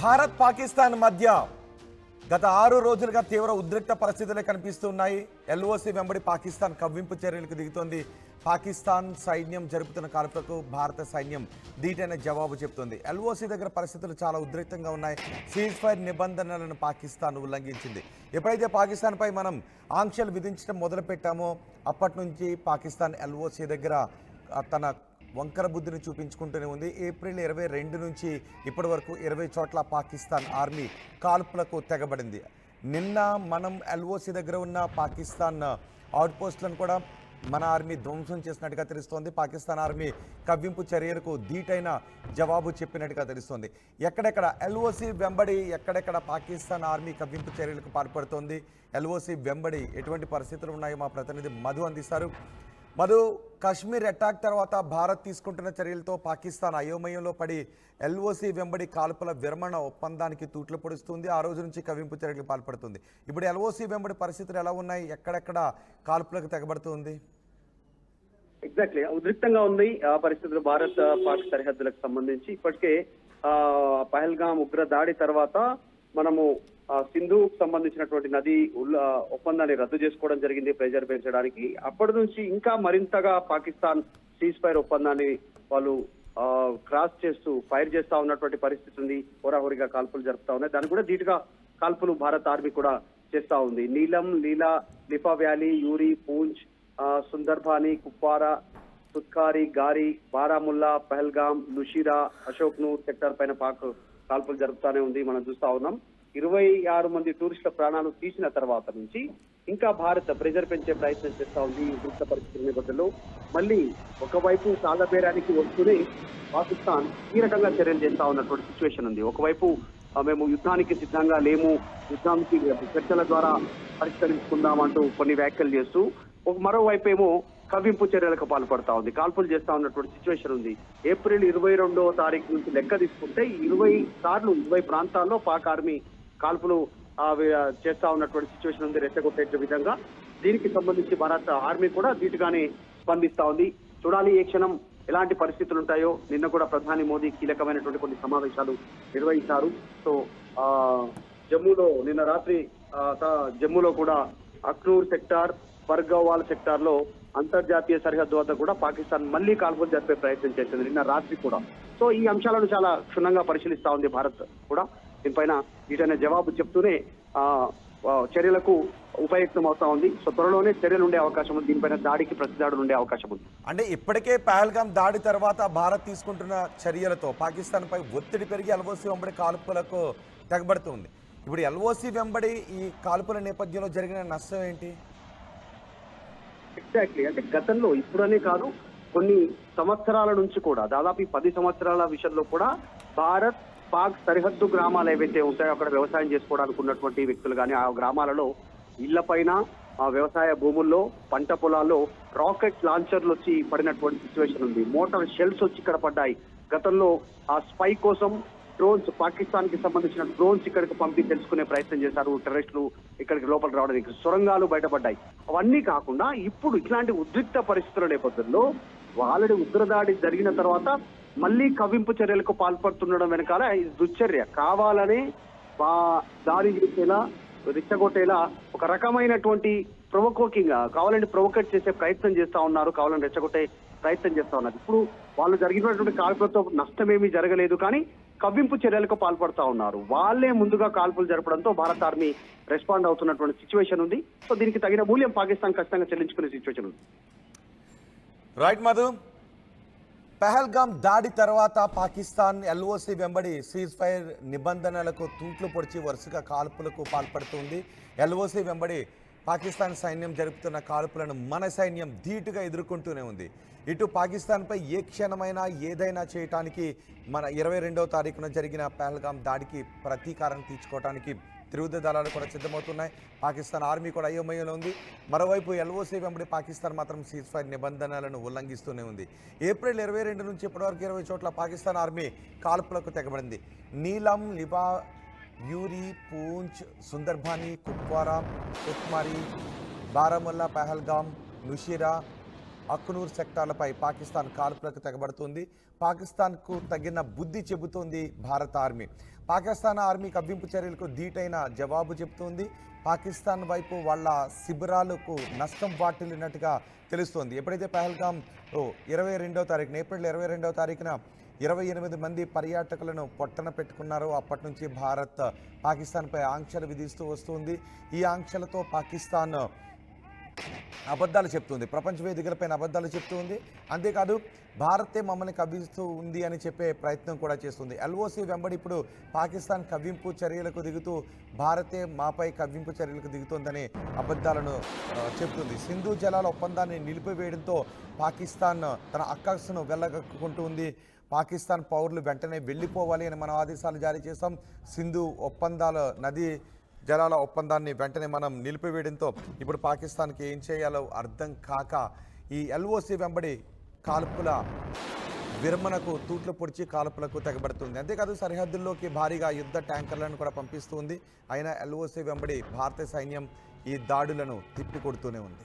భారత్ పాకిస్తాన్ మధ్య గత 6 రోజులుగా తీవ్ర ఉద్రిక్త పరిస్థితులే కనిపిస్తున్నాయి. ఎల్ఓసి వెంబడి పాకిస్తాన్ కవ్వింపు చర్యలకు దిగుతోంది. పాకిస్తాన్ సైన్యం జరుపుతున్న కాల్పులకు భారత సైన్యం ధీటైన జవాబు చెప్తోంది. ఎల్ఓసి దగ్గర పరిస్థితులు చాలా ఉద్రిక్తంగా ఉన్నాయి. సీజ్ ఫైర్ నిబంధనలను పాకిస్తాన్ ఉల్లంఘించింది. ఎప్పుడైతే పాకిస్తాన్పై మనం ఆంక్షలు విధించడం మొదలుపెట్టామో అప్పటి నుంచి పాకిస్తాన్ ఎల్ఓసి దగ్గర తన వంకర బుద్ధిని చూపించుకుంటూనే ఉంది. ఏప్రిల్ 22 నుంచి ఇప్పటి వరకు 20 చోట్ల పాకిస్తాన్ ఆర్మీ కాల్పులకు తెగబడింది. నిన్న మనం ఎల్ఓసి దగ్గర ఉన్న పాకిస్తాన్ అవుట్ పోస్టులను కూడా మన ఆర్మీ ధ్వంసం చేసినట్టుగా తెలుస్తోంది. పాకిస్తాన్ ఆర్మీ కవ్వింపు చర్యలకు ధీటైన జవాబు చెప్పినట్టుగా తెలుస్తోంది. ఎక్కడెక్కడ ఎల్ఓసి వెంబడి ఎక్కడెక్కడ పాకిస్తాన్ ఆర్మీ కవ్వింపు చర్యలకు పాల్పడుతోంది, ఎల్ఓసి వెంబడి ఎటువంటి పరిస్థితులు ఉన్నాయో మా ప్రతినిధి మధు అందిస్తారు. మధు, కశ్మీర్ అటాక్ తర్వాత భారత్ తీసుకుంటున్న చర్యలతో పాకిస్తాన్ అయోమయంలో పడి ఎల్ఓసి వెంబడి కాల్పుల విరమణ ఒప్పందానికి తూట్లు పొడుస్తుంది. ఆ రోజు నుంచి కవ్వింపు చర్యలకు పాల్పడుతుంది. ఇప్పుడు ఎల్ఓసి వెంబడి పరిస్థితులు ఎలా ఉన్నాయి? ఎక్కడెక్కడ కాల్పులకు తెగబడుతుంది? ఎగ్జాక్ట్లీ ఉద్రిక్తంగా ఉంది ఆ పరిస్థితులు భారత్ పాక్ సరిహద్దులకు సంబంధించి. ఇప్పటికే పహల్గాం ఉగ్ర దాడి తర్వాత మనము సింధుకు సంబంధించినటువంటి నది ఒప్పందాన్ని రద్దు చేసుకోవడం జరిగింది ప్రెజర్ పెంచడానికి. అప్పటి నుంచి ఇంకా మరింతగా పాకిస్తాన్ సీజ్ ఫైర్ ఒప్పందాన్ని వాళ్ళు క్రాస్ చేస్తూ ఫైర్ చేస్తా ఉన్నటువంటి పరిస్థితి ఉంది. హోరాహోరీగా కాల్పులు జరుపుతా ఉన్నాయి. దానికి కూడా ధీటుగా కాల్పులు భారత ఆర్మీ కూడా చేస్తా ఉంది. నీలం, లీలా, లిఫా వ్యాలీ, యూరి, పూంచ్, సుందర్బాని, కుప్వారా, సుత్కారి, గారి, బారాముల్లా, పహల్గాం, నుషీరా, అశోక్నూర్ సెక్టర్ పైన పాక్ కాల్పులు జరుపుతానే ఉంది. మనం చూస్తా ఉన్నాం. 26 మంది టూరిస్టుల ప్రాణాలు తీసిన తర్వాత నుంచి ఇంకా భారత్ ప్రెజర్ పెంచే ప్రయత్నం చేస్తా ఉంది. ఈ ఉద్రిక్త పరిస్థితుల నేపథ్యంలో మళ్ళీ ఒకవైపు సాగబేరానికి వస్తూనే పాకిస్తాన్ ఈ రకంగా చర్యలు చేస్తా ఉన్నటువంటి సిచ్యువేషన్ ఉంది. ఒకవైపు మేము యుద్ధానికి సిద్ధంగా లేము, యుద్ధానికి చర్చల ద్వారా పరిష్కరించుకుందామంటూ కొన్ని వ్యాఖ్యలు చేస్తూ మరోవైపు ఏమో కవ్వింపు చర్యలకు పాల్పడతా ఉంది, కాల్పులు చేస్తా ఉన్నటువంటి సిచ్యువేషన్ ఉంది. ఏప్రిల్ 22వ తారీఖు నుంచి లెక్క తీసుకుంటే 20 ప్రాంతాల్లో పాక్ ఆర్మీ కాల్పులు చేస్తా ఉన్నటువంటి సిచ్యువేషన్ ఉంది, రెచ్చగొట్టే విధంగా. దీనికి సంబంధించి భారత ఆర్మీ కూడా ధీటుగానే స్పందిస్తా ఉంది. చూడాలి ఏ క్షణం ఎలాంటి పరిస్థితులు ఉంటాయో. నిన్న కూడా ప్రధాని మోదీ కీలకమైనటువంటి కొన్ని సమావేశాలు నిర్వహించారు. సో జమ్మూలో నిన్న రాత్రి జమ్మూలో కూడా అఖ్నూర్ సెక్టార్, బర్గవాల్ సెక్టార్ లో అంతర్జాతీయ సరిహద్దు వద్ద కూడా పాకిస్తాన్ మళ్లీ కాల్పులు జరిపే ప్రయత్నం చేసింది నిన్న రాత్రి కూడా. సో ఈ అంశాలను చాలా క్షుణ్ణంగా పరిశీలిస్తా ఉంది భారత్ కూడా. దీనిపైన వీటైన జవాబు చెప్తూనే చర్యలకు ఉపయుక్తం అవుతా ఉంది. సో త్వరలోనే చర్యలు ఉండే అవకాశం ఉంది. దీనిపైన దాడికి ప్రతిదాడులు ఉండే అవకాశం ఉంది. అంటే ఇప్పటికే పహల్గాం దాడి తర్వాత భారత్ తీసుకుంటున్న చర్యలతో పాకిస్తాన్ పై ఒత్తిడి పెరిగి ఎల్ఓసి వెంబడి కాల్పులకు తెగబడుతుంది. ఇప్పుడు ఎల్ఓసి వెంబడి ఈ కాల్పుల నేపథ్యంలో జరిగిన నష్టం ఏంటి? ఎగ్జాక్ట్లీ అంటే గతంలో ఇప్పుడనే కాదు, కొన్ని సంవత్సరాల నుంచి కూడా దాదాపు 10 సంవత్సరాల విషయంలో కూడా భారత్ పాక్ సరిహద్దు గ్రామాలు ఏవైతే ఉంటాయో అక్కడ వ్యవసాయం చేసుకోవడానికి ఉన్నటువంటి వ్యక్తులు కానీ ఆ గ్రామాలలో ఇళ్లపైన ఆ వ్యవసాయ భూముల్లో పంట పొలాల్లో రాకెట్ లాంచర్లు వచ్చి పడినటువంటి సిచ్యువేషన్ ఉంది. మోటార్ షెల్స్ వచ్చి ఇక్కడ పడ్డాయి. గతంలో ఆ స్పై కోసం డ్రోన్స్, పాకిస్తాన్ కి సంబంధించిన డ్రోన్స్ ఇక్కడికి పంపి తెలుసుకునే ప్రయత్నం చేశారు టెర్రరిస్టులు. ఇక్కడికి లోపల రావడానికి సొరంగాలు బయటపడ్డాయి. అవన్నీ కాకుండా ఇప్పుడు ఇట్లాంటి ఉద్రిక్త పరిస్థితుల నేపథ్యంలో ఆల్రెడీ ఉగ్రదాడి జరిగిన తర్వాత మళ్లీ కవ్వింపు చర్యలకు పాల్పడుతుండడం వెనకాల ఇది దుశ్చర్య. కావాలనే దాడి చేసేలా, రెచ్చగొట్టేలా ఒక రకమైనటువంటి ప్రొవోకింగ్ కావాలని ప్రొవోకేట్ చేసే ప్రయత్నం చేస్తా ఉన్నారు, కావాలని రెచ్చగొట్టే ప్రయత్నం చేస్తా ఉన్నారు. ఇప్పుడు వాళ్ళు జరిగినటువంటి కాల్పులతో నష్టమేమీ జరగలేదు, కానీ కవ్వింపు చర్యలకు పాల్పడుతా ఉన్నారు. వాళ్ళే ముందుగా కాల్పులు జరపడంతో భారత ఆర్మీ రెస్పాండ్ అవుతున్నటువంటి సిచ్యువేషన్ ఉంది. సో దీనికి తగిన మూల్యం పాకిస్తాన్ ఖచ్చితంగా చెల్లించుకునే సిచ్యువేషన్ ఉంది. రైట్ మధు, పహల్గాం దాడి తర్వాత పాకిస్తాన్ ఎల్ఓసి వెంబడి సీజ్ ఫైర్ నిబంధనలకు తూట్లు పొడిచి వరుసగా కాల్పులకు పాల్పడుతుంది. ఎల్ఓసి వెంబడి పాకిస్తాన్ సైన్యం జరుపుతున్న కాల్పులను మన సైన్యం ధీటుగా ఎదుర్కొంటూనే ఉంది. ఇటు పాకిస్తాన్పై ఏ క్షణమైనా ఏదైనా చేయటానికి మన 22వ తారీఖున జరిగిన పహల్గాం దాడికి ప్రతీకారం తీర్చుకోవడానికి త్రివిధ దళాలు కూడా సిద్ధమవుతున్నాయి. పాకిస్తాన్ ఆర్మీ కూడా అయోమయంలో ఉంది. మరోవైపు ఎల్ఓసి వెంబడి పాకిస్తాన్ మాత్రం సీజ్ ఫైర్ నిబంధనలను ఉల్లంఘిస్తూనే ఉంది. ఏప్రిల్ 22 నుంచి ఇప్పటివరకు 20 చోట్ల పాకిస్తాన్ ఆర్మీ కాల్పులకు తెగబడింది. నీలం, లిబా, యూరి, పూంచ్, సుందర్బాని, కుప్వారా, కుత్మారి, బారాముల్లా, పహల్గాం, నుషీరా, అఖ్నూర్ సెక్టార్లపై పాకిస్తాన్ కాల్పులకు తెగబడుతుంది. పాకిస్తాన్కు తగిన బుద్ధి చెబుతోంది భారత ఆర్మీ. పాకిస్తాన్ ఆర్మీ కవ్వింపు చర్యలకు ధీటైన జవాబు చెబుతోంది. పాకిస్తాన్ వైపు వాళ్ళ శిబిరాలకు నష్టం వాటిల్లినట్టుగా తెలుస్తోంది. ఎప్పుడైతే పహల్గామ్ 22వ తారీఖున ఏప్రిల్ 22వ తారీఖున 28 మంది పర్యాటకులను పొట్టన పెట్టుకున్నారో అప్పటి నుంచి భారత్ పాకిస్తాన్పై ఆంక్షలు విధిస్తూ వస్తుంది. ఈ ఆంక్షలతో పాకిస్తాన్ అబద్ధాలు చెప్తుంది, ప్రపంచ వేదికలపైన అబద్ధాలు చెప్తుంది. అంతేకాదు భారతే మమ్మల్ని కవ్విస్తూ ఉంది అని చెప్పే ప్రయత్నం కూడా చేస్తుంది. ఎల్ఓసి వెంబడి ఇప్పుడు పాకిస్తాన్ కవ్వింపు చర్యలకు దిగుతూ భారతే మాపై కవ్వింపు చర్యలకు దిగుతోందని అబద్ధాలను చెప్తుంది. సింధు జలాల ఒప్పందాన్ని నిలిపివేయడంతో పాకిస్తాన్ తన అక్కసును వెళ్ళగక్కుంటూ ఉంది. పాకిస్తాన్ పౌరులు వెంటనే వెళ్ళిపోవాలి అని మనం ఆదేశాలు జారీ చేస్తాం. సింధు నదీ జలాల ఒప్పందాన్ని వెంటనే మనం నిలిపివేయడంతో ఇప్పుడు పాకిస్తాన్కి ఏం చేయాలో అర్థం కాక ఈ ఎల్ఓసి వెంబడి కాల్పుల విరమణకు తూట్లు పొడిచి కాల్పులకు తెగబడుతుంది. అంతేకాదు సరిహద్దుల్లోకి భారీగా యుద్ధ ట్యాంకర్లను కూడా పంపిస్తుంది. అయినా ఎల్ఓసి వెంబడి భారత సైన్యం ఈ దాడులను తిప్పికొడుతూనే ఉంది.